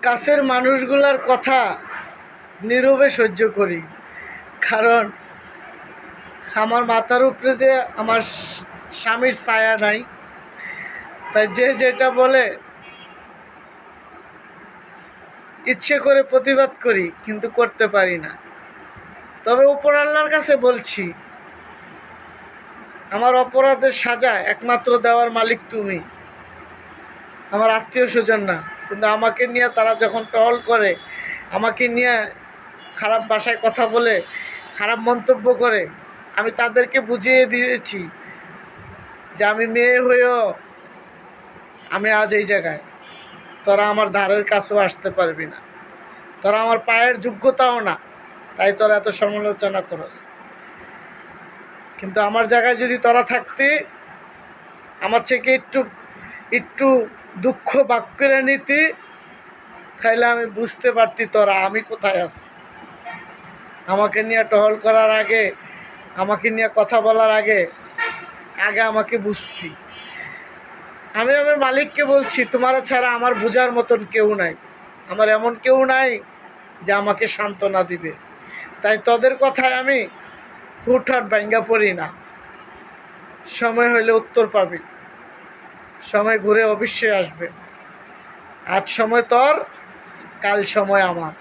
কাছের মানুষগুলার কথা নীরবে সহ্য করি, কারণ আমার মাথার উপরে যে আমার স্বামীর ছায়া নাই, তাই যে যেটা বলে ইচ্ছে করে প্রতিবাদ করি, কিন্তু করতে পারি না। তবে উপর আল্লাহর কাছে বলছি, আমার অপরাধের সাজা একমাত্র দেওয়ার মালিক তুমি, আমার আত্মীয় স্বজন না। কিন্তু আমাকে নিয়ে তারা যখন টহল করে, আমাকে নিয়ে খারাপ ভাষায় কথা বলে, খারাপ মন্তব্য করে, আমি তাদেরকে বুঝিয়ে দিয়েছি যে আমি মেয়ে হয়েও আমি আজ এই জায়গায়, তোরা আমার ধারের কাছেও আসতে পারবি না, তোরা আমার পায়ের যোগ্যতাও না, তাই তোরা এত সমালোচনা করস। কিন্তু আমার জায়গায় যদি তোরা থাকতি, আমার থেকে একটু একটু দুঃখ ভাগ করে নিতি, তাইলে আমি বুঝতে পারতি তোরা আমি কোথায় আছি। আমাকে নিয়ে টহল করার আগে, আমাকে নিয়ে কথা বলার আগে আগে আমাকে বুঝতি। আমি আমার মালিককে বলছি, তোমারা ছাড়া আমার বোঝার মতন কেউ নাই, আমার এমন কেউ নাই যে আমাকে সান্ত্বনা দিবে। তাই তোদের কথায় আমি হুটহাট ভাঙ্গা পড়ি না। সময় হলে উত্তর পাবি, সময় ঘুরে অবশ্যই আসবে। আজ সময় তোর, কাল সময় আমার,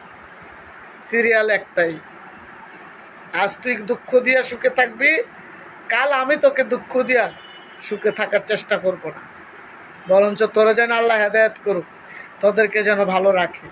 সিরিয়াল একটাই। আজ তুই দুঃখ দিয়া সুখে থাকবি, কাল আমি তোকে দুঃখ দিয়া সুখে থাকার চেষ্টা করব না, বরঞ্চ তোরা যেন আল্লাহ হেদায়েত করুক, তোদেরকে যেন ভালো রাখে।